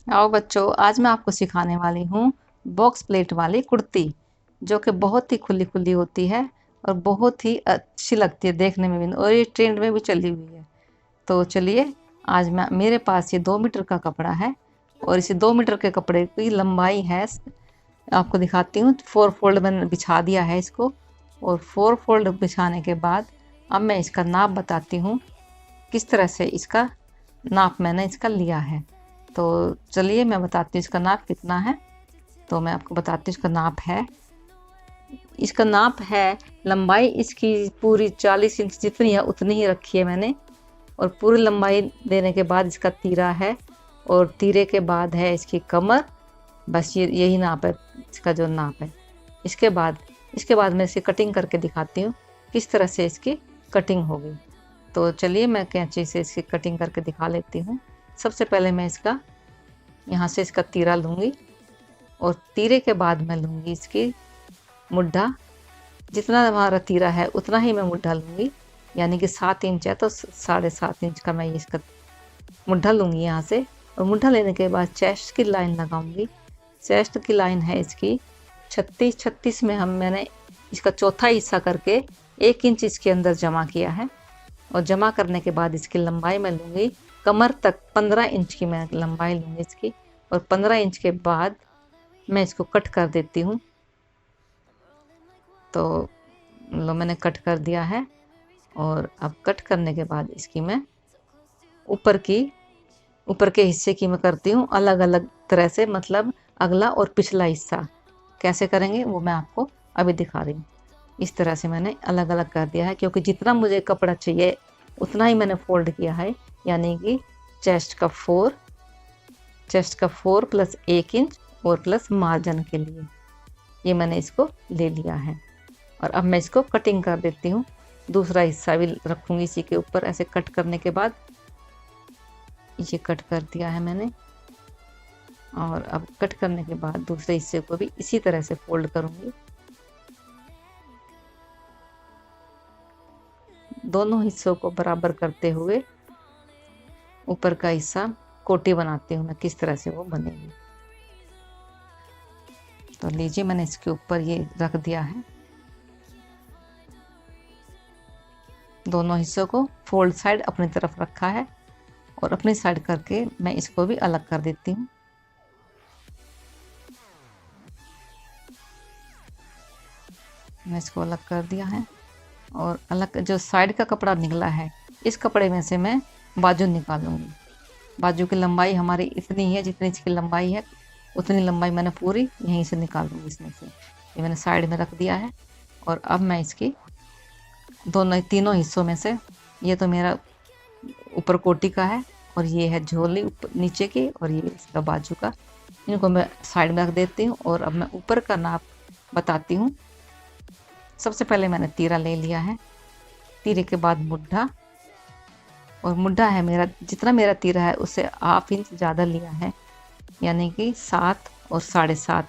आओ बच्चों, आज मैं आपको सिखाने वाली हूँ बॉक्स प्लेट वाली कुर्ती, जो कि बहुत ही खुली खुली होती है और बहुत ही अच्छी लगती है देखने में भी, और ये ट्रेंड में भी चली हुई है। तो चलिए, आज मैं मेरे पास ये 2 मीटर का कपड़ा है और इसे 2 मीटर के कपड़े की लंबाई है, आपको दिखाती हूँ। 4 फोल्ड मैंने बिछा दिया है इसको, और 4 फोल्ड बिछाने के बाद अब मैं इसका नाप बताती हूँ, किस तरह से इसका नाप मैंने इसका लिया है। तो चलिए मैं बताती हूँ इसका नाप कितना है। तो मैं आपको बताती हूँ इसका नाप है, लंबाई इसकी पूरी 40 इंच जितनी है उतनी ही रखी है मैंने, और पूरी लंबाई देने के बाद इसका तीरा है, और तीरे के बाद है इसकी कमर। बस ये यही नाप है, इसका जो नाप है। इसके बाद मैं इसकी कटिंग करके दिखाती हूँ किस तरह से इसकी कटिंग होगी। तो चलिए मैं कैंची से इसकी कटिंग करके दिखा लेती हूँ। सबसे पहले मैं इसका यहाँ से इसका तीरा लूँगी, और तीरे के बाद मैं लूँगी इसकी मुड्ढा। जितना हमारा तीरा है उतना ही मैं मुड्ढा लूँगी, यानी कि 7 इंच है तो 7.5 इंच का मैं इसका मुड्ढा लूँगी यहाँ से। और मुड्ढा लेने के बाद चेस्ट की लाइन लगाऊँगी। चेस्ट की लाइन है इसकी 36 में मैंने इसका चौथा हिस्सा करके 1 इंच इसके अंदर जमा किया है। और जमा करने के बाद इसकी लंबाई मैं लूँगी कमर तक, 15 इंच की मैं लंबाई लूँगी इसकी। और 15 इंच के बाद मैं इसको कट कर देती हूँ। तो लो, मैंने कट कर दिया है। और अब कट करने के बाद इसकी मैं ऊपर के हिस्से की मैं करती हूँ अलग अलग तरह से, मतलब अगला और पिछला हिस्सा कैसे करेंगे वो मैं आपको अभी दिखा रही हूँ। इस तरह से मैंने अलग अलग कर दिया है, क्योंकि जितना मुझे कपड़ा चाहिए उतना ही मैंने फोल्ड किया है, यानी कि चेस्ट का 4 प्लस 1 इंच और प्लस मार्जिन के लिए ये मैंने इसको ले लिया है। और अब मैं इसको कटिंग कर देती हूँ। दूसरा हिस्सा भी रखूँगी इसी के ऊपर। ऐसे कट करने के बाद ये कट कर दिया है मैंने, और अब कट करने के बाद दूसरे हिस्से को भी इसी तरह से फोल्ड करूँगी। दोनों हिस्सों को बराबर करते हुए ऊपर का हिस्सा कोटी बनाती हूँ मैं, किस तरह से वो बनेगी। तो लीजिए, मैंने इसके ऊपर ये रख दिया है। दोनों हिस्सों को फोल्ड साइड अपनी तरफ रखा है, और अपनी साइड करके मैं इसको भी अलग कर देती हूँ। मैं इसको अलग कर दिया है, और अलग जो साइड का कपड़ा निकला है, इस कपड़े में से मैं बाजू निकालूंगी। बाजू की लंबाई हमारी इतनी है, जितनी इसकी लंबाई है उतनी लंबाई मैंने पूरी यहीं से निकालूंगी इसमें से। ये मैंने साइड में रख दिया है। और अब मैं इसकी तीनों हिस्सों में से, ये तो मेरा ऊपर कोटी का है, और ये है झोली नीचे की, और ये इसका बाजू का, इनको मैं साइड में रख देती हूँ। और अब मैं ऊपर का नाप बताती हूँ। सबसे पहले मैंने तीरा ले लिया है, तीरे के बाद मुड्ढा, और मुड्ढा है मेरा, जितना मेरा तीरा है उससे 1/2 इंच ज़्यादा लिया है, यानी कि 7 और 7.5।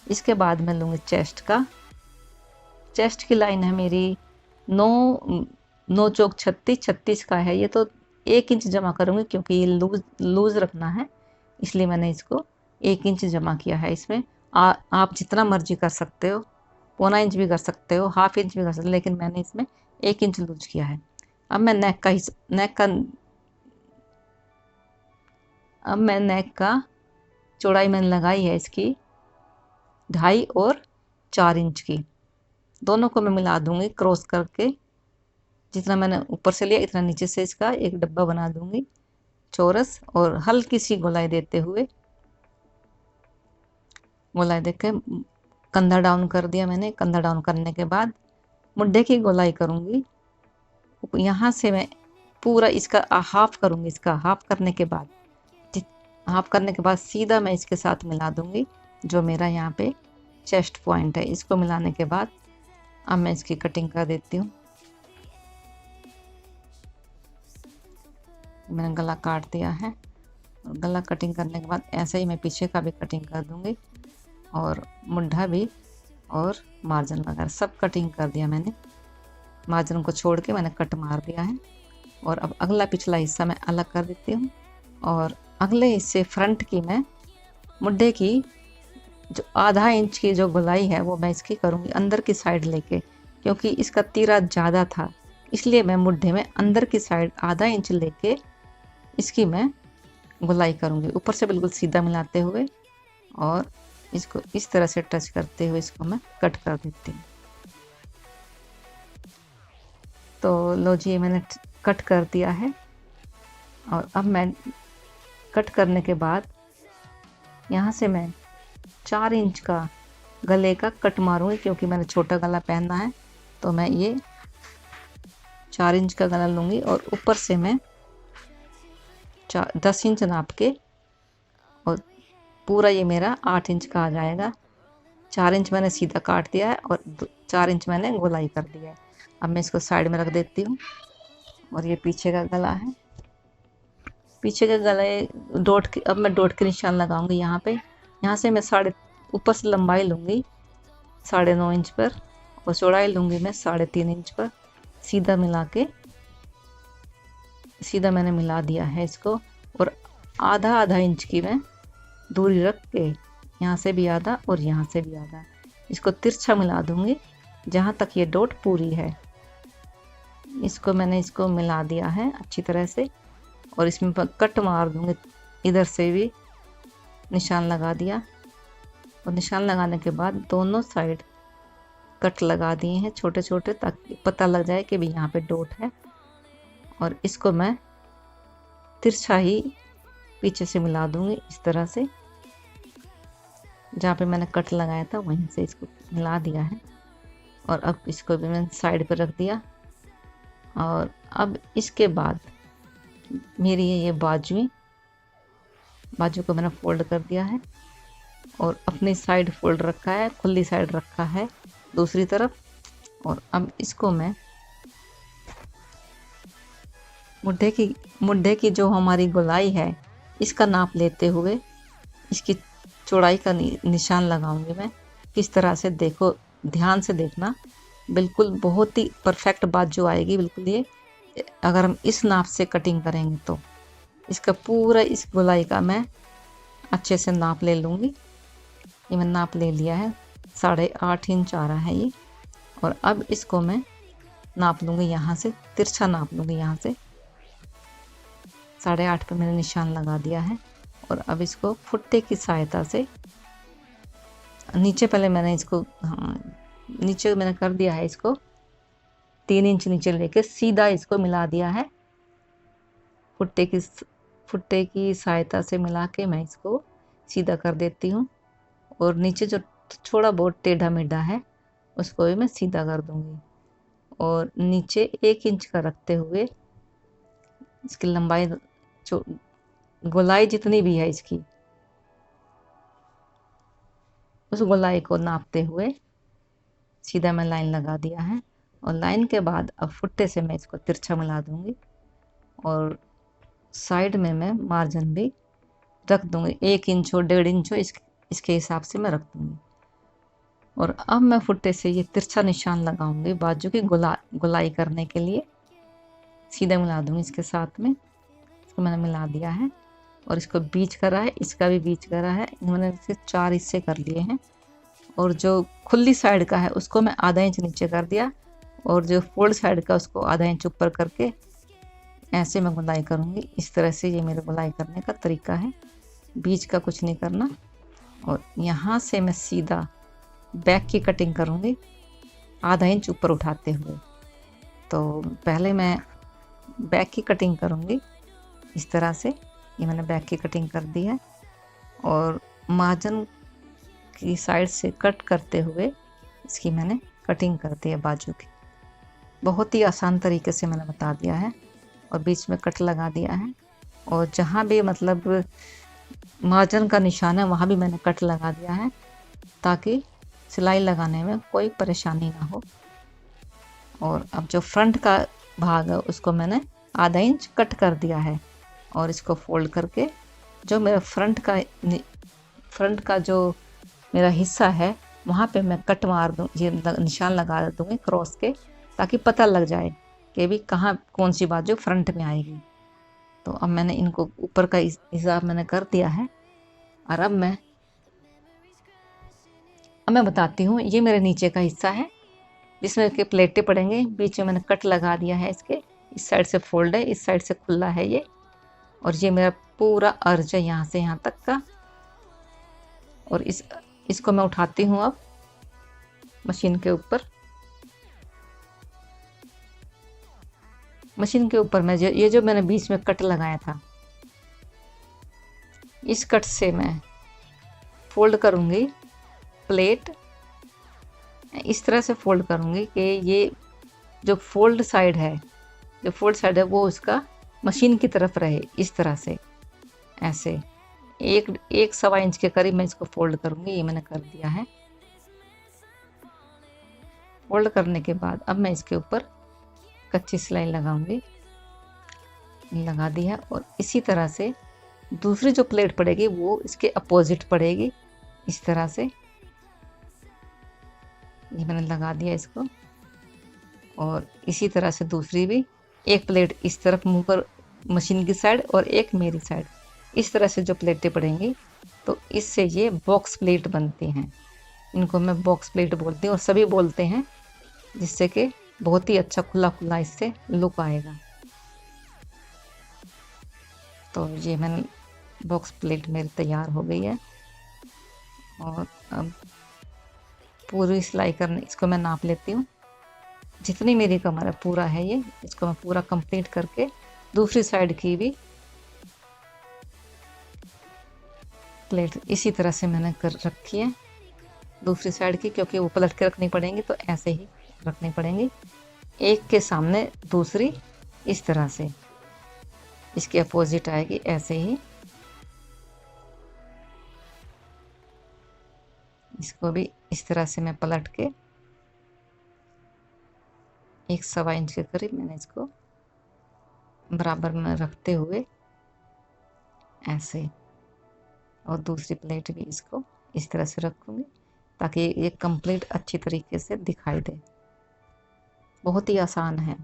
इसके बाद मैं लूँगी चेस्ट की लाइन है मेरी 9 चौक 36 का है। ये तो 1 इंच जमा करूँगी, क्योंकि ये लूज़ रखना है, इसलिए मैंने इसको 1 इंच जमा किया है इसमें। आप जितना मर्जी कर सकते हो, 1/4 इंच भी कर सकते हो, 1/2 इंच भी कर सकते हो, लेकिन मैंने इसमें 1 इंच लूज किया है। अब मैं नेक का चौड़ाई मैंने लगाई है इसकी 2.5 और 4 इंच की। दोनों को मैं मिला दूंगी क्रॉस करके। जितना मैंने ऊपर से लिया इतना नीचे से इसका एक डब्बा बना दूंगी चौरस, और हल्की सी गोलाई देते हुए, गोलाई देके कंधा डाउन कर दिया मैंने। कंधा डाउन करने के बाद मुड्ढे की गोलाई करूंगी। यहाँ से मैं पूरा इसका हाफ करूंगी। इसका हाफ करने के बाद सीधा मैं इसके साथ मिला दूंगी, जो मेरा यहाँ पे चेस्ट पॉइंट है। इसको मिलाने के बाद अब मैं इसकी कटिंग कर देती हूँ। मैंने गला काट दिया है, और गला कटिंग करने के बाद ऐसे ही मैं पीछे का भी कटिंग कर दूंगी, और मुड्ढा भी और मार्जिन वगैरह सब कटिंग कर दिया मैंने। मार्जिन को छोड़ के मैंने कट मार दिया है। और अब अगला पिछला हिस्सा मैं अलग कर देती हूँ, और अगले हिस्से फ्रंट की मैं मुड्ढे की जो आधा इंच की जो गोलाई है वो मैं इसकी करूँगी अंदर की साइड लेके, क्योंकि इसका तीरा ज़्यादा था, इसलिए मैं मुड्ढे में अंदर की साइड आधा इंच लेके इसकी मैं गोलाई करूँगी, ऊपर से बिल्कुल सीधा मिलाते हुए और इसको इस तरह से टच करते हुए इसको मैं कट कर देती हूँ। तो लो जी, मैंने कट कर दिया है। और अब मैं कट करने के बाद यहाँ से मैं 4 इंच का गले का कट मारूंगी, क्योंकि मैंने छोटा गला पहनना है। तो मैं ये 4 इंच का गला लूँगी और ऊपर से मैं 10 इंच नाप के, और पूरा ये मेरा 8 इंच का आ जाएगा। 4 इंच मैंने सीधा काट दिया है और 4 इंच मैंने गोलाई कर दिया है। अब मैं इसको साइड में रख देती हूँ। और ये पीछे का गला है। पीछे के गले डॉट के, अब मैं डॉट के निशान लगाऊंगी यहाँ पे। यहाँ से मैं ऊपर से लंबाई लूँगी 9.5 इंच पर और चौड़ाई लूँगी मैं 3.5 इंच पर। सीधा मिला के, सीधा मैंने मिला दिया है इसको। और आधा आधा इंच की मैं दूरी रख के, यहाँ से भी आधा और यहाँ से भी आधा, इसको तिरछा मिला दूँगी जहाँ तक ये डॉट पूरी है। इसको मैंने इसको मिला दिया है अच्छी तरह से और इसमें कट मार दूँगी। इधर से भी निशान लगा दिया और निशान लगाने के बाद दोनों साइड कट लगा दिए हैं छोटे छोटे, ताकि पता लग जाए कि भी यहाँ पे डॉट है। और इसको मैं तिरछा ही पीछे से मिला दूँगी इस तरह से, जहाँ पे मैंने कट लगाया था वहीं से इसको मिला दिया है। और अब इसको भी मैंने साइड पर रख दिया। और अब इसके बाद मेरी ये बाजू को मैंने फोल्ड कर दिया है और अपनी साइड फोल्ड रखा है, खुली साइड रखा है दूसरी तरफ। और अब इसको मैं मुड्ढे की जो हमारी गोलाई है इसका नाप लेते हुए इसकी चौड़ाई का निशान लगाऊंगी मैं। किस तरह से, देखो ध्यान से देखना, बिल्कुल बहुत ही परफेक्ट बाजू आएगी बिल्कुल ये, अगर हम इस नाप से कटिंग करेंगे तो। इसका पूरा इस गोलाई का मैं अच्छे से नाप ले लूँगी। ये मैं नाप ले लिया है, 8.5 इंच आ रहा है ये। और अब इसको मैं नाप लूँगी, यहाँ से तिरछा नाप लूँगी, यहाँ से 8.5 पे मैंने निशान लगा दिया है। और अब इसको फुट्टे की सहायता से नीचे, पहले मैंने इसको नीचे मैंने कर दिया है, इसको 3 इंच नीचे लेके सीधा इसको मिला दिया है। फुट्टे की सहायता से मिला के मैं इसको सीधा कर देती हूँ। और नीचे जो थोड़ा बहुत टेढ़ा मेढ़ा है उसको भी मैं सीधा कर दूँगी। और नीचे 1 इंच का रखते हुए इसकी लंबाई, गोलाई जितनी भी है इसकी, उस गोलाई को नापते हुए सीधा मैं लाइन लगा दिया है। और लाइन के बाद अब फुट्टे से मैं इसको तिरछा मिला दूँगी और साइड में मैं मार्जिन भी रख दूँगी, 1 इंच हो 1.5 इंच हो, इसके हिसाब से मैं रख दूँगी। और अब मैं फुट्टे से ये तिरछा निशान लगाऊंगी बाजू की गोलाई करने के लिए। सीधा मिला दूँगी इसके साथ में, इसको मैंने मिला दिया है। और इसको बीच करा है, इसका भी बीच करा है, मैंने इसे 4 हिस्से कर लिए हैं। और जो खुली साइड का है उसको मैं आधा इंच नीचे कर दिया और जो फोल्ड साइड का उसको आधा इंच ऊपर करके ऐसे मैं गुलाई करूँगी। इस तरह से ये मेरे गुलाई करने का तरीका है, बीच का कुछ नहीं करना। और यहाँ से मैं सीधा बैक की कटिंग करूँगी आधा इंच ऊपर उठाते हुए। तो पहले मैं बैक की कटिंग करूँगी इस तरह से। ये मैंने बैक की कटिंग कर दी है और मार्जिन की साइड से कट करते हुए इसकी मैंने कटिंग कर दी है बाजू की। बहुत ही आसान तरीके से मैंने बता दिया है और बीच में कट लगा दिया है। और जहाँ भी मतलब मार्जिन का निशान है वहाँ भी मैंने कट लगा दिया है ताकि सिलाई लगाने में कोई परेशानी ना हो। और अब जो फ्रंट का भाग है उसको मैंने आधा इंच कट कर दिया है और इसको फोल्ड करके जो मेरा फ्रंट का जो मेरा हिस्सा है वहाँ पे मैं कट मार दूँ, ये निशान लगा दूँगी क्रॉस के, ताकि पता लग जाए कि भी कहाँ कौन सी बाजू फ्रंट में आएगी। तो अब मैंने इनको ऊपर का हिसाब मैंने कर दिया है। और अब मैं बताती हूँ, ये मेरे नीचे का हिस्सा है जिसमें के प्लेटें पड़ेंगे। बीच में मैंने कट लगा दिया है इसके, इस साइड से फोल्ड है, इस साइड से खुला है ये। और ये मेरा पूरा अर्ज है यहाँ से यहाँ तक का। और इसको मैं उठाती हूँ अब मशीन के ऊपर। मशीन के ऊपर मैं ये जो मैंने बीच में कट लगाया था, इस कट से मैं फोल्ड करूँगी प्लेट। इस तरह से फोल्ड करूँगी कि ये जो फोल्ड साइड है वो उसका मशीन की तरफ रहे, इस तरह से। ऐसे एक सवा इंच के करीब मैं इसको फोल्ड करूँगी। ये मैंने कर दिया है। फोल्ड करने के बाद अब मैं इसके ऊपर कच्ची सिलाई लगाऊंगी। लगा दी है। और इसी तरह से दूसरी जो प्लेट पड़ेगी वो इसके अपोजिट पड़ेगी, इस तरह से। ये मैंने लगा दिया इसको। और इसी तरह से दूसरी भी, एक प्लेट इस तरफ मुंह पर मशीन की साइड और एक मेरी साइड, इस तरह से जो प्लेटें पड़ेंगी तो इससे ये बॉक्स प्लेट बनती हैं। इनको मैं बॉक्स प्लेट बोलती हूँ और सभी बोलते हैं, जिससे कि बहुत ही अच्छा खुला खुला इससे लुक आएगा। तो ये मैंने बॉक्स प्लेट मेरी तैयार हो गई है। और अब पूरी सिलाई करने, इसको मैं नाप लेती हूँ। जितनी मेरी कमर है पूरा है ये, इसको मैं पूरा कंप्लीट करके दूसरी साइड की भी प्लेट इसी तरह से मैंने कर रखी है दूसरी साइड की, क्योंकि वो पलट के रखनी पड़ेंगी तो ऐसे ही रखनी पड़ेंगी, एक के सामने दूसरी, इस तरह से। इसके अपोजिट आएगी ऐसे ही। इसको भी इस तरह से मैं पलट के एक सवा इंच के करीब मैंने इसको बराबर में रखते हुए ऐसे, और दूसरी प्लेट भी इसको इस तरह से रखूँगी ताकि ये कंप्लीट अच्छी तरीके से दिखाई दे। बहुत ही आसान है,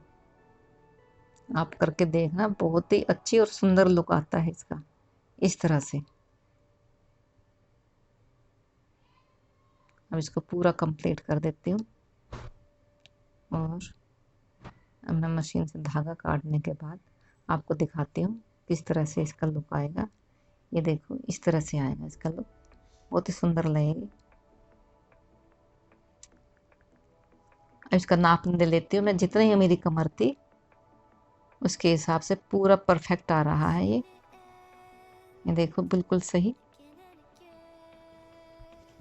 आप करके देखना, बहुत ही अच्छी और सुंदर लुक आता है इसका, इस तरह से। अब इसको पूरा कंप्लीट कर देती हूँ। और अब मैं मशीन से धागा काटने के बाद आपको दिखाती हूँ किस तरह से इसका लुक आएगा। ये देखो, इस तरह से आएगा इसका लुक, बहुत ही सुंदर लगेगी। अब इसका नाप दे लेती हूँ मैं, जितनी ही मेरी कमर थी उसके हिसाब से पूरा परफेक्ट आ रहा है ये देखो बिल्कुल सही।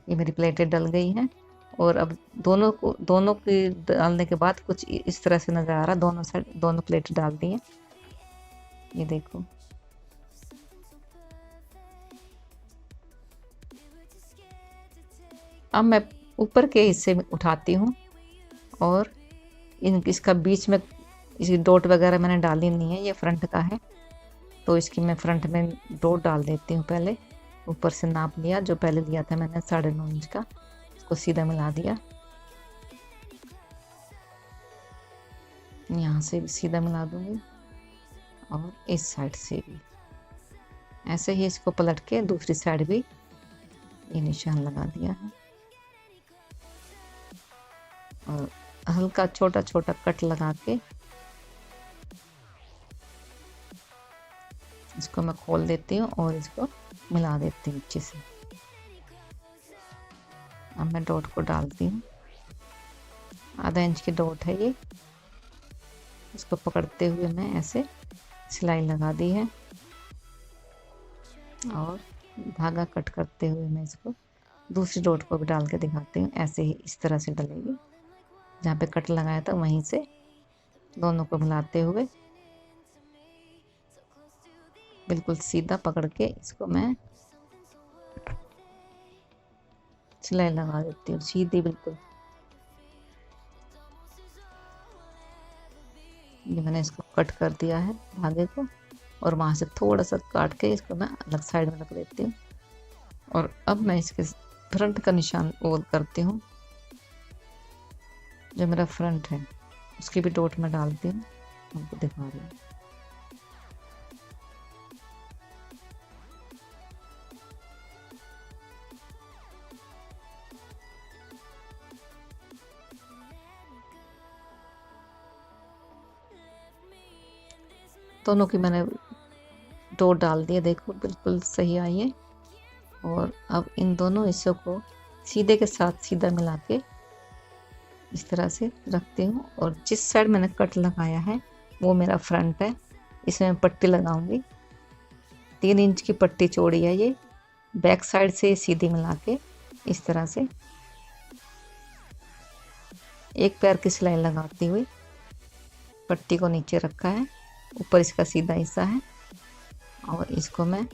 ये मेरी प्लेटें डल गई हैं। और अब दोनों की डालने के बाद कुछ इस तरह से नज़र आ रहा, दोनों साइड दोनों प्लेट डाल दी हैं। ये देखो, अब मैं ऊपर के हिस्से में उठाती हूँ और इसका बीच में इसकी डॉट वगैरह मैंने डाली नहीं है, ये फ्रंट का है तो इसकी मैं फ्रंट में डॉट डाल देती हूँ। पहले ऊपर से नाप लिया, जो पहले लिया था मैंने 9.5 इंच का, इसको सीधा मिला दिया। यहाँ से भी सीधा मिला दूंगी और इस साइड से भी ऐसे ही इसको पलट के दूसरी साइड भी ये निशान लगा दिया है। और हल्का छोटा छोटा कट लगा के इसको मैं खोल देती हूँ और इसको मिला देती हूँ अच्छे से। अब मैं डॉट को डालती हूँ, आधा इंच की डॉट है ये। इसको पकड़ते हुए मैं ऐसे सिलाई लगा दी है और धागा कट करते हुए मैं इसको दूसरी डॉट को भी डाल के दिखाती हूँ। ऐसे ही इस तरह से डलेगी, जहाँ पे कट लगाया था वहीं से दोनों को मिलाते हुए बिल्कुल सीधा पकड़ के इसको मैं सिलाई लगा देती हूँ सीधी बिल्कुल। ये मैंने इसको कट कर दिया है धागे को, और वहाँ से थोड़ा सा काट के इसको मैं अलग साइड में रख देती हूँ। और अब मैं इसके फ्रंट का निशान ओल करती हूँ। जो मेरा फ्रंट है उसकी भी डॉट में डालती हूँ, आपको दिखा रही हूँ। दोनों की मैंने डोर डाल दिया, देखो बिल्कुल सही आई है। और अब इन दोनों हिस्सों को सीधे के साथ सीधा मिला के इस तरह से रखती हूँ। और जिस साइड मैंने कट लगाया है वो मेरा फ्रंट है, इसमें मैं पट्टी लगाऊंगी। 3 इंच की पट्टी चौड़ी है ये, बैक साइड से सीधी मिला के इस तरह से एक पैर की सिलाई लगाती हुई पट्टी को नीचे रखा है, ऊपर इसका सीधा हिस्सा है। और इसको मैं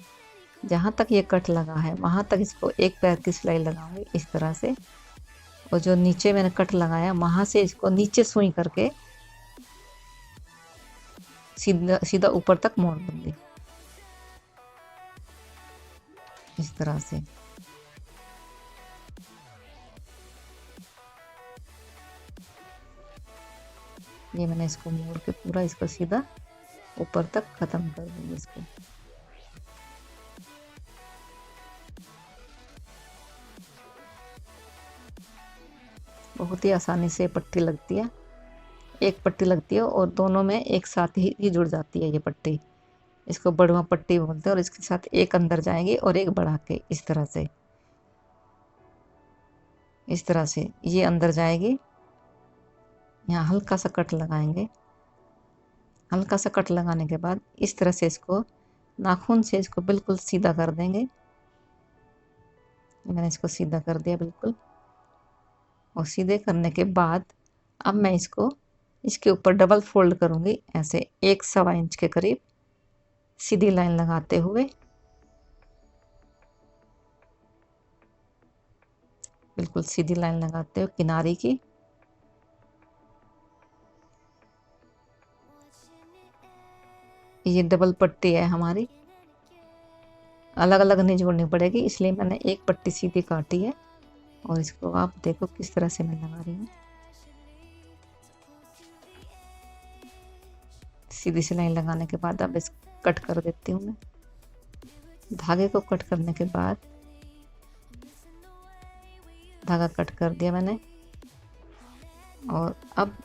जहाँ तक ये कट लगा है वहाँ तक इसको एक पैर की सिलाई लगाऊंगी इस तरह से। और जो नीचे मैंने कट लगाया वहाँ से इसको नीचे सुई करके सीधा सीधा ऊपर तक मोड़ दूंगी इस तरह से। ये मैंने इसको मोड़ के पूरा इसको सीधा ऊपर तक खत्म कर दूंगी इसको। बहुत ही आसानी से पट्टी लगती है, एक पट्टी लगती है और दोनों में एक साथ ही जुड़ जाती है ये पट्टी। इसको बढ़वा पट्टी बोलते हैं। और इसके साथ एक अंदर जाएगी और एक बढ़ा के इस तरह से, इस तरह से ये अंदर जाएगी। यहाँ हल्का सा कट लगाएंगे, हल्का सा कट लगाने के बाद इस तरह से इसको नाखून से इसको बिल्कुल सीधा कर देंगे। मैंने इसको सीधा कर दिया बिल्कुल। और सीधे करने के बाद अब मैं इसको इसके ऊपर डबल फोल्ड करूंगी, ऐसे 1 सवा इंच के करीब सीधी लाइन लगाते हुए बिल्कुल सीधी लाइन लगाते हुए किनारे की। ये डबल पट्टी है हमारी, अलग अलग नहीं जोड़नी पड़ेगी, इसलिए मैंने एक पट्टी सीधी काटी है। और इसको आप देखो किस तरह से मैं लगा रही हूँ। सीधी सिलाई लगाने के बाद अब इसको कट कर देती हूँ मैं। धागे को कट करने के बाद धागा कट कर दिया मैंने। और अब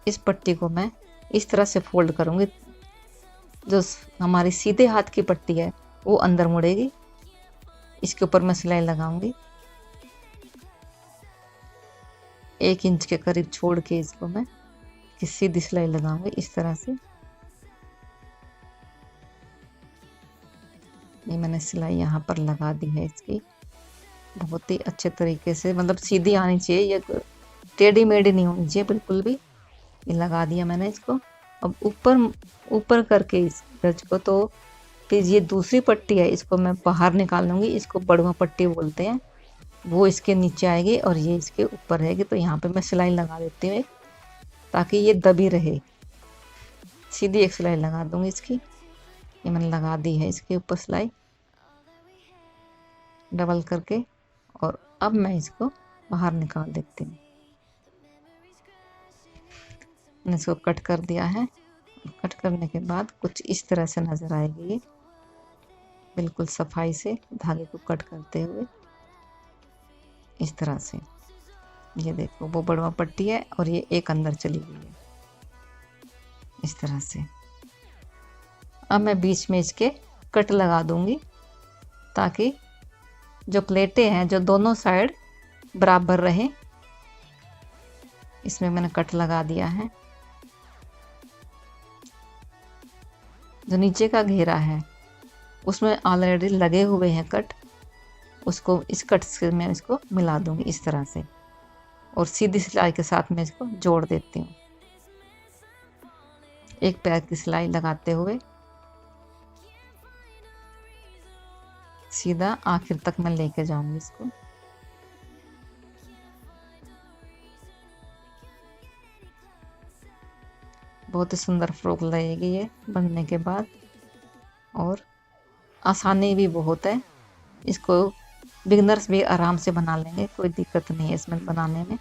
इस पट्टी को मैं इस तरह से फोल्ड करूँगी, जो हमारी सीधे हाथ की पट्टी है वो अंदर मुड़ेगी। इसके ऊपर मैं सिलाई लगाऊंगी 1 इंच के करीब छोड़ के इसको मैं सीधी सिलाई लगाऊंगी इस तरह से। ये मैंने सिलाई यहाँ पर लगा दी है इसकी, बहुत ही अच्छे तरीके से, मतलब सीधी आनी चाहिए, ये टेढ़ी मेढ़ी नहीं होनी चाहिए बिल्कुल भी। ये लगा दिया मैंने इसको। अब ऊपर ऊपर करके इस ब्रज को, तो फिर ये दूसरी पट्टी है इसको मैं बाहर निकाल लूँगी। इसको बढ़वा पट्टी बोलते हैं। वो इसके नीचे आएगी और ये इसके ऊपर रहेगी। तो यहाँ पे मैं सिलाई लगा देती हूँ ताकि ये दबी रहे। सीधी एक सिलाई लगा दूँगी इसकी, ये मैंने लगा दी है इसके ऊपर सिलाई डबल करके। और अब मैं इसको बाहर निकाल देती हूँ। मैंने इसको कट कर दिया है। कट करने के बाद कुछ इस तरह से नज़र आएगी ये, बिल्कुल सफाई से धागे को कट करते हुए इस तरह से। ये देखो वो बढ़वा पट्टी है और ये एक अंदर चली गई है इस तरह से। अब मैं बीच में इसके कट लगा दूंगी ताकि जो प्लेटें हैं जो दोनों साइड बराबर रहे। इसमें मैंने कट लगा दिया है। जो नीचे का घेरा है उसमें ऑलरेडी लगे हुए हैं कट, उसको इस कट से मैं इसको मिला दूंगी इस तरह से। और सीधी सिलाई के साथ मैं इसको जोड़ देती हूँ, एक पैर की सिलाई लगाते हुए सीधा आखिर तक मैं लेके जाऊंगी इसको। बहुत ही सुंदर फ्रॉक लगेगी ये बनने के बाद। और आसानी भी बहुत है, इसको बिगनर्स भी आराम से बना लेंगे, कोई दिक्कत नहीं है इसमें बनाने में।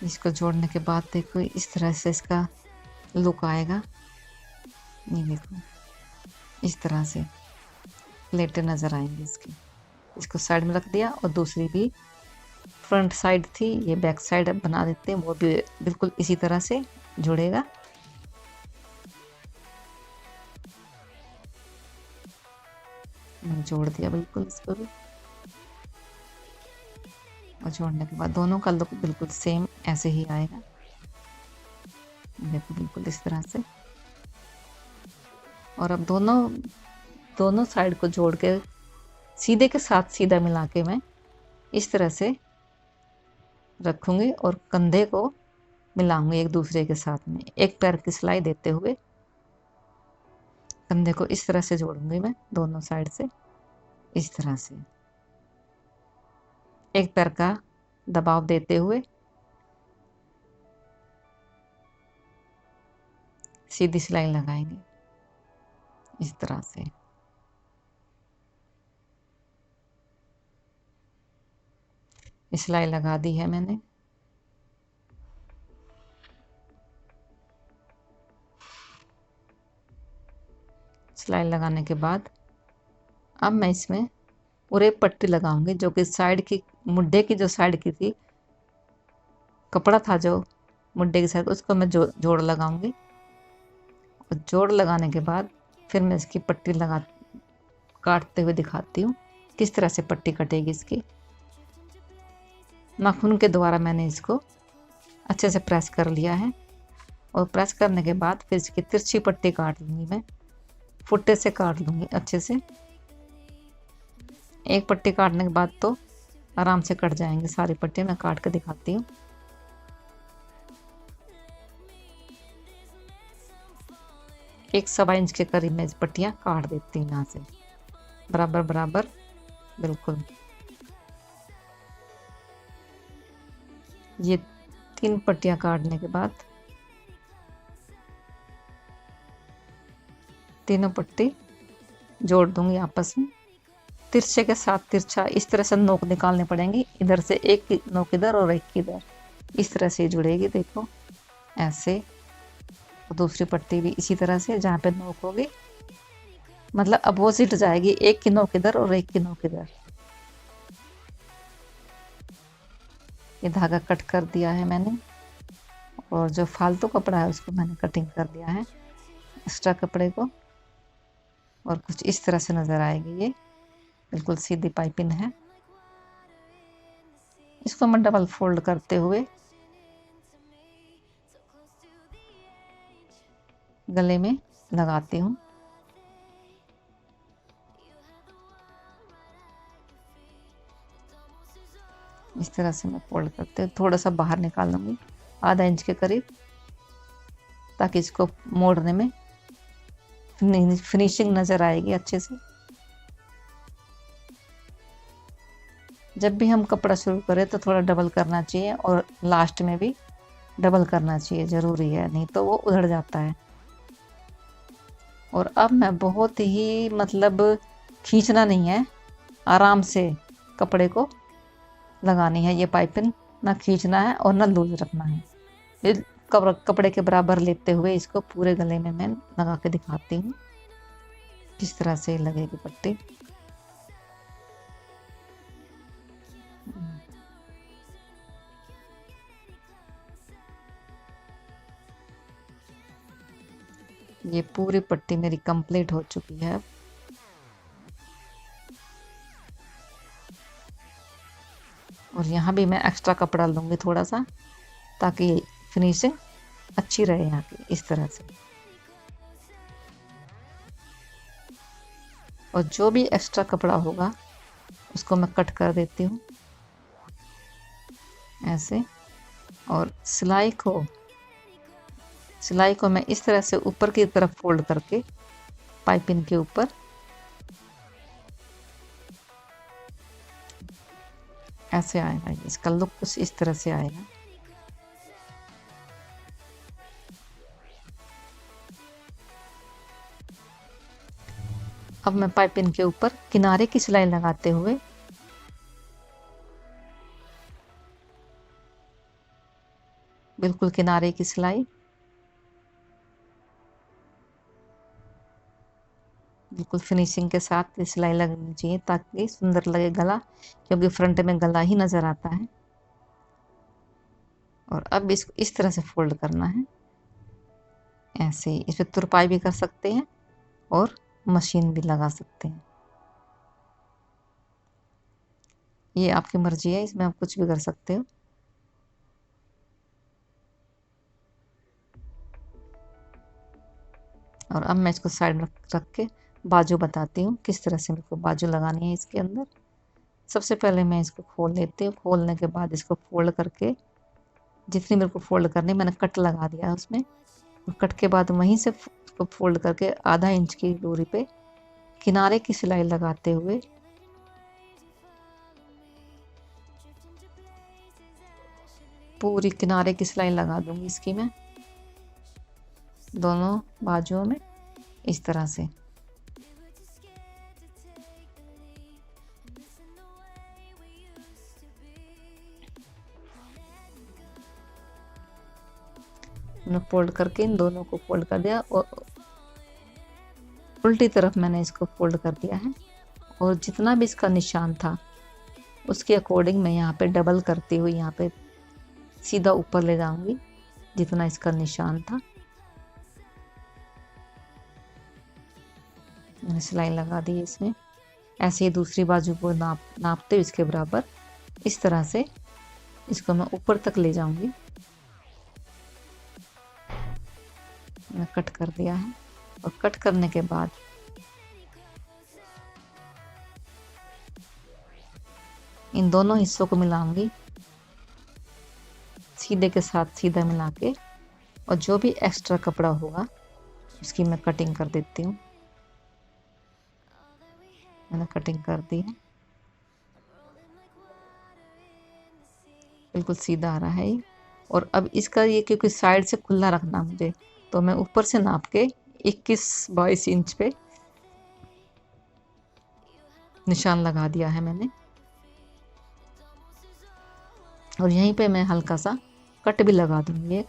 इसको जोड़ने के बाद देखो इस तरह से इसका लुक आएगा। ये देखो इस तरह से प्लेटें नज़र आएंगी इसकी। इसको साइड में रख दिया और दूसरी भी फ्रंट साइड थी, ये बैक साइड अब बना देते हैं, वो भी बिल्कुल इसी तरह से जुड़ेगा। मैंने जोड़ दिया बिल्कुल इसको भी, और जोड़ने के बाद दोनों का लुक बिल्कुल सेम ऐसे ही आएगा। देखो बिल्कुल इस तरह से। और अब दोनों साइड को जोड़ के सीधे के साथ सीधा मिला के मैं इस तरह से रखूंगी और कंधे को मिलाऊंगी एक दूसरे के साथ में, एक पैर की सिलाई देते हुए कंधे को इस तरह से जोड़ूंगी मैं दोनों साइड से, इस तरह से एक पैर का दबाव देते हुए सीधी सिलाई लगाएंगे इस तरह से। सिलाई लगा दी है मैंने। सिलाई लगाने के बाद अब मैं इसमें पूरे पट्टी लगाऊंगी, जो कि साइड की मुड्ढे की जो साइड की थी, कपड़ा था जो मुड्ढे की साइड, उसको मैं जोड़ लगाऊंगी। और जोड़ लगाने के बाद फिर मैं इसकी पट्टी काटते हुए दिखाती हूँ किस तरह से पट्टी कटेगी इसकी। नाखून के द्वारा मैंने इसको अच्छे से प्रेस कर लिया है, और प्रेस करने के बाद फिर इसकी तिरछी पट्टी काट लूँगी मैं, फुट्टे से काट लूँगी अच्छे से। एक पट्टी काटने के बाद तो आराम से कट जाएंगे सारी पट्टी। मैं काट के दिखाती हूँ। एक 1.25 इंच के करीब मैं इस पट्टियाँ काट देती हूँ यहाँ से, बराबर बराबर बिल्कुल। ये 3 पट्टियाँ काटने के बाद तीनों पट्टी जोड़ दूंगी आपस में, तिरछे के साथ तिरछा। इस तरह से नोक निकालने पड़ेंगी, इधर से एक नोक इधर और एक इधर, इस तरह से जुड़ेगी। देखो ऐसे। और दूसरी पट्टी भी इसी तरह से, जहाँ पे नोक होगी मतलब अपोजिट जाएगी, एक की नोक इधर और एक की नोक इधर। ये धागा कट कर दिया है मैंने, और जो फालतू कपड़ा है उसको मैंने कटिंग कर दिया है, एक्स्ट्रा कपड़े को। और कुछ इस तरह से नज़र आएगी ये, बिल्कुल सीधी पाइपिंग है। इसको मैं डबल फोल्ड करते हुए गले में लगाती हूँ। इस तरह से मैं फोल्ड करते हुए थोड़ा सा बाहर निकाल लूँगी, आधा इंच के करीब, ताकि इसको मोड़ने में फिनिशिंग नज़र आएगी अच्छे से। जब भी हम कपड़ा शुरू करें तो थोड़ा डबल करना चाहिए, और लास्ट में भी डबल करना चाहिए, ज़रूरी है, नहीं तो वो उधड़ जाता है। और अब मैं बहुत ही मतलब खींचना नहीं है, आराम से कपड़े को लगानी है ये पाइपिंग, ना खींचना है और ना लूज रखना है। ये कपड़े के बराबर लेते हुए इसको पूरे गले में मैं लगा के दिखाती हूँ किस तरह से लगेगी पट्टी। ये पूरी पट्टी मेरी कंप्लीट हो चुकी है। और यहाँ भी मैं एक्स्ट्रा कपड़ा लूँगी थोड़ा सा, ताकि फिनिशिंग अच्छी रहे यहाँ की, इस तरह से। और जो भी एक्स्ट्रा कपड़ा होगा उसको मैं कट कर देती हूँ ऐसे। और सिलाई को मैं इस तरह से ऊपर की तरफ फोल्ड करके पाइपिंग के ऊपर ऐसे आएगा, इसका लुक कुछ इस तरह से आएगा। अब मैं पाइपिंग के ऊपर किनारे की सिलाई लगाते हुए बिल्कुल किनारे की सिलाई, बिल्कुल फिनिशिंग के साथ सिलाई लगनी चाहिए ताकि सुंदर लगे गला, क्योंकि फ्रंट में गला ही नज़र आता है। और अब इसको इस तरह से फोल्ड करना है, ऐसे ही। इस पर तुरपाई भी कर सकते हैं और मशीन भी लगा सकते हैं, ये आपकी मर्जी है, इसमें आप कुछ भी कर सकते हो। और अब मैं इसको साइड में रख के बाजू बताती हूँ किस तरह से मेरे को बाजू लगानी है इसके अंदर। सबसे पहले मैं इसको खोल लेती हूँ, खोलने के बाद इसको फोल्ड करके जितनी मेरे को फोल्ड करनी, मैंने कट लगा दिया है उसमें। और कट के बाद वहीं से इसको फोल्ड करके आधा इंच की दूरी पे किनारे की सिलाई लगाते हुए पूरी किनारे की सिलाई लगा दूंगी इसकी मैं दोनों बाजुओं में इस तरह से। मैंने फोल्ड करके इन दोनों को फोल्ड कर दिया और उल्टी तरफ मैंने इसको फोल्ड कर दिया है। और जितना भी इसका निशान था उसके अकॉर्डिंग मैं यहाँ पे डबल करती हुई यहाँ पे सीधा ऊपर ले जाऊंगी जितना इसका निशान था। मैंने सिलाई लगा दी इसमें। ऐसे ही दूसरी बाजू को नापते हुए इसके बराबर इस तरह से इसको मैं ऊपर तक ले जाऊंगी। मैंने कट कर दिया है और कट करने के बाद इन दोनों हिस्सों को मिलाऊंगी सीधे के साथ सीधा मिला के, और जो भी एक्स्ट्रा कपड़ा होगा उसकी मैं कटिंग कर देती हूँ। मैंने कटिंग कर दी है, बिल्कुल सीधा आ रहा है ये। और अब इसका ये क्योंकि साइड से खुला रखना मुझे, तो मैं ऊपर से नाप के 21-22 इंच पे निशान लगा दिया है मैंने। और यहीं पे मैं हल्का सा कट भी लगा दूंगी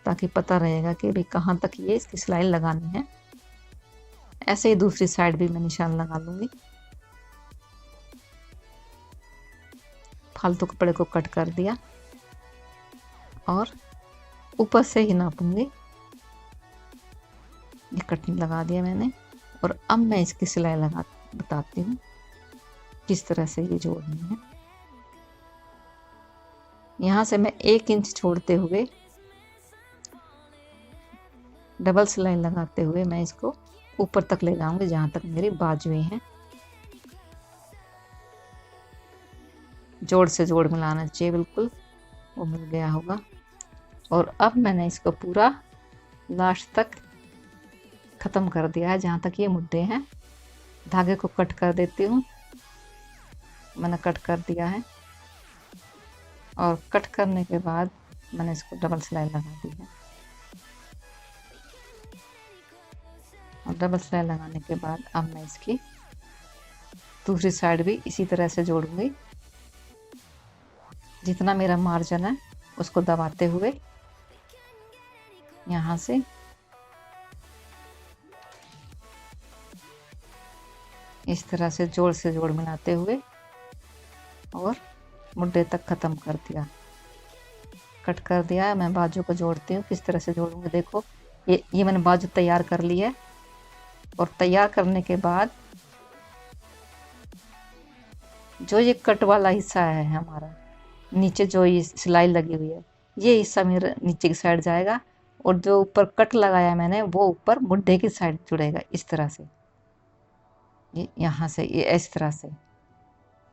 ताकि पता रहेगा कि भाई कहाँ तक ये इसकी सिलाई लगानी है। ऐसे ही दूसरी साइड भी मैं निशान लगा लूंगी। फालतू कपड़े को कट कर दिया और ऊपर से ही नापूंगी। ये कटिंग लगा दिया मैंने और अब मैं इसकी सिलाई लगा बताती हूँ किस तरह से ये जोड़नी है। यहाँ से मैं 1 इंच छोड़ते हुए डबल सिलाई लगाते हुए मैं इसको ऊपर तक ले जाऊंगी जहाँ तक मेरी बाजुएं हैं। जोड़ से जोड़ मिलाना चाहिए, बिल्कुल वो मिल गया होगा। और अब मैंने इसको पूरा लास्ट तक ख़त्म कर दिया है जहाँ तक ये मुद्दे हैं। धागे को कट कर देती हूँ, मैंने कट कर दिया है। और कट करने के बाद मैंने इसको डबल सिलाई लगा दी है। और डबल सिलाई लगाने के बाद अब मैं इसकी दूसरी साइड भी इसी तरह से जोड़ूंगी। जितना मेरा मार्जिन है उसको दबाते हुए यहाँ से इस तरह से जोड़ मिलाते हुए और मुड्डे तक ख़त्म कर दिया। कट कर दिया है। मैं बाजू को जोड़ती हूँ, किस तरह से जोड़ूंगी देखो। ये मैंने बाजू तैयार कर ली है। और तैयार करने के बाद जो ये कट वाला हिस्सा है हमारा, नीचे जो ये सिलाई लगी हुई है, ये हिस्सा मेरा नीचे की साइड जाएगा और जो ऊपर कट लगाया मैंने वो ऊपर मुड्ढे की साइड जुड़ेगा इस तरह से। ये यहाँ से ये इस तरह से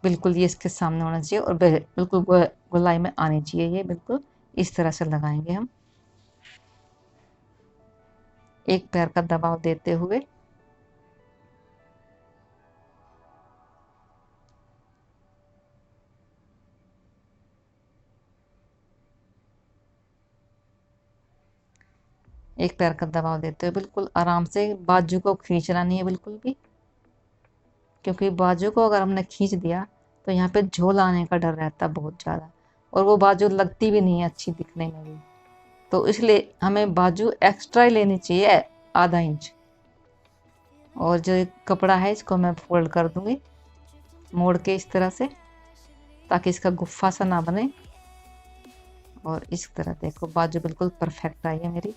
बिल्कुल ये इसके सामने होना चाहिए और बिल्कुल गोलाई में आनी चाहिए। ये बिल्कुल इस तरह से लगाएंगे हम, एक पैर का दबाव देते हुए। एक पैर का दबाव देते हुए बिल्कुल आराम से, बाजू को खींचना नहीं है बिल्कुल भी, क्योंकि बाजू को अगर हमने खींच दिया तो यहाँ पे झोल आने का डर रहता है बहुत ज़्यादा, और वो बाजू लगती भी नहीं है अच्छी दिखने में भी। तो इसलिए हमें बाजू एक्स्ट्रा ही लेनी चाहिए आधा इंच। और जो एक कपड़ा है इसको मैं फोल्ड कर दूंगी मोड़ के इस तरह से, ताकि इसका गुफ्फा सा ना बने। और इस तरह देखो बाजू बिल्कुल परफेक्ट आई है मेरी,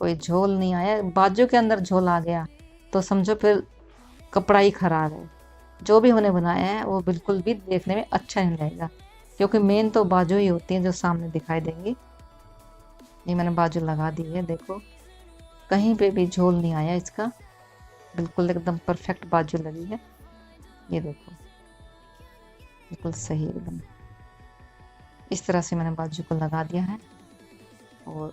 कोई झोल नहीं आया। बाजू के अंदर झोल आ गया तो समझो फिर कपड़ा ही खराब है। जो भी हमने बनाया है वो बिल्कुल भी देखने में अच्छा नहीं लगेगा, क्योंकि मेन तो बाजू ही होती है जो सामने दिखाई देंगी। ये मैंने बाजू लगा दी है, देखो कहीं पे भी झोल नहीं आया इसका, बिल्कुल एकदम परफेक्ट बाजू लगी है। ये देखो बिल्कुल सही एकदम। इस तरह से मैंने बाजू को लगा दिया है और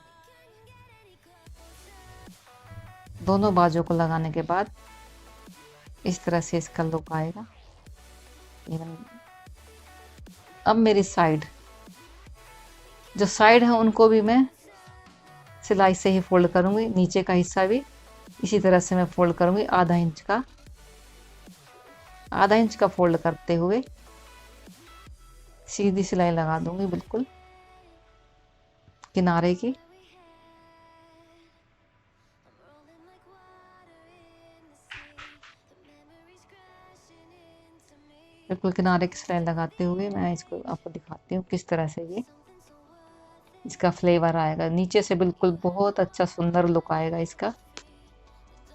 दोनों बाजू को लगाने के बाद इस तरह से इसका लुक आएगा। अब मेरी साइड जो साइड है उनको भी मैं सिलाई से ही फोल्ड करूंगी, नीचे का हिस्सा भी इसी तरह से मैं फोल्ड करूंगी। आधा इंच का फोल्ड करते हुए सीधी सिलाई लगा दूंगी बिल्कुल किनारे की। बिल्कुल किनारे की सिलाई लगाते हुए मैं इसको आपको दिखाती हूँ किस तरह से ये इसका फ्लेवर आएगा। नीचे से बिल्कुल बहुत अच्छा सुंदर लुक आएगा इसका,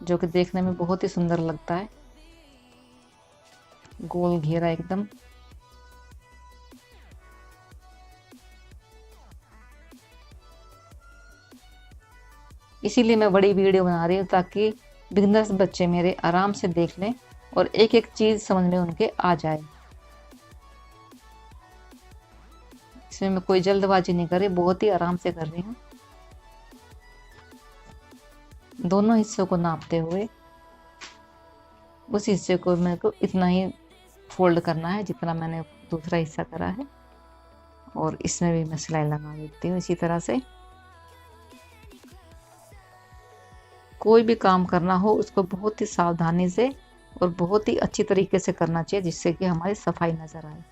जो कि देखने में बहुत ही सुंदर लगता है, गोल घेरा एकदम। इसीलिए मैं बड़ी वीडियो बना रही हूँ ताकि बिगनर्स बच्चे मेरे आराम से देख लें और एक एक चीज समझ में उनके आ जाए। इसमें मैं कोई जल्दबाजी नहीं कर रही, बहुत ही आराम से कर रही हूँ। दोनों हिस्सों को नापते हुए उस हिस्से को मेरे को इतना ही फोल्ड करना है जितना मैंने दूसरा हिस्सा करा है, और इसमें भी मैं सिलाई लगा देती हूँ इसी तरह से। कोई भी काम करना हो उसको बहुत ही सावधानी से और बहुत ही अच्छी तरीके से करना चाहिए, जिससे कि हमारी सफाई नजर आए।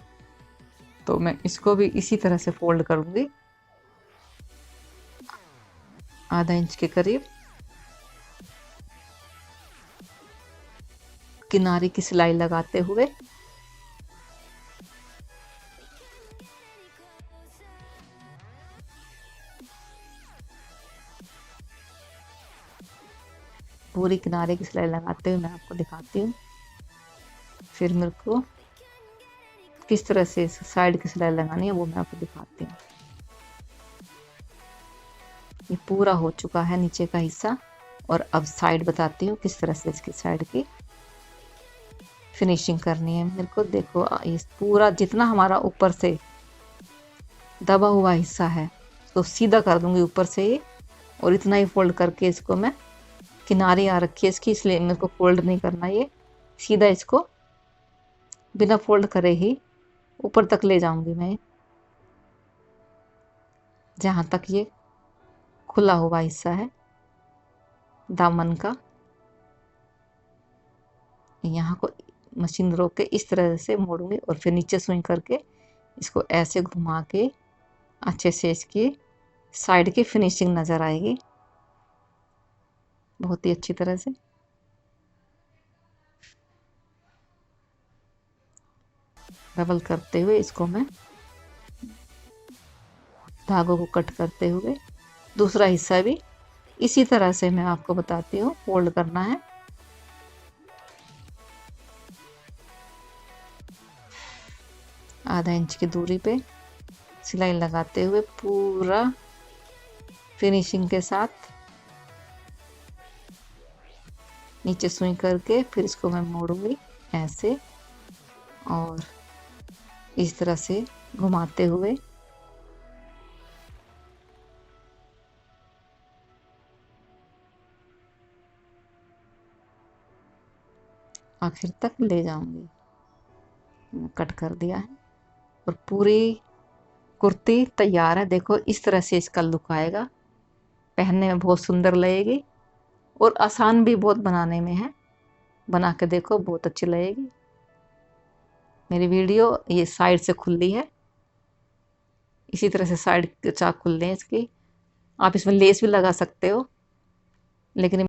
तो मैं इसको भी इसी तरह से फोल्ड करूंगी आधा इंच के करीब। किनारे की सिलाई लगाते हुए पूरी किनारे की सिलाई लगाते हुए मैं आपको दिखाती हूँ। फिर मेरे को किस तरह से साइड की सिलाई लगानी है वो मैं आपको दिखाती हूँ। ये पूरा हो चुका है नीचे का हिस्सा, और अब साइड बताती हूँ किस तरह से इसकी साइड की फिनिशिंग करनी है मेरे को। देखो ये पूरा जितना हमारा ऊपर से दबा हुआ हिस्सा है तो सीधा कर दूंगी ऊपर से ये, और इतना ही फोल्ड करके इसको मैं किनारे आ रखी है इसकी, इसलिए मेरे को फोल्ड नहीं करना, ये सीधा इसको बिना फोल्ड करे ही ऊपर तक ले जाऊंगी मैं, जहां तक ये खुला हुआ हिस्सा है दामन का। यहाँ को मशीन रोक के इस तरह से मोड़ूंगी और फिर नीचे सुई करके इसको ऐसे घुमा के अच्छे से इसकी साइड की फिनिशिंग नजर आएगी बहुत ही अच्छी तरह से। डबल करते हुए इसको मैं धागों को कट करते हुए दूसरा हिस्सा भी इसी तरह से मैं आपको बताती हूँ फोल्ड करना है। आधा इंच की दूरी पे सिलाई लगाते हुए पूरा फिनिशिंग के साथ नीचे सुई करके फिर इसको मैं मोड़ूंगी ऐसे, और इस तरह से घुमाते हुए आखिर तक ले जाऊंगी। कट कर दिया है और पूरी कुर्ती तैयार है। देखो इस तरह से इसका लुक आएगा, पहनने में बहुत सुंदर लगेगी और आसान भी बहुत बनाने में है। बना के देखो बहुत अच्छी लगेगी। मेरी वीडियो ये साइड से खुली है, इसी तरह से साइड के चाक खुलने हैं इसकी। आप इसमें लेस भी लगा सकते हो, लेकिन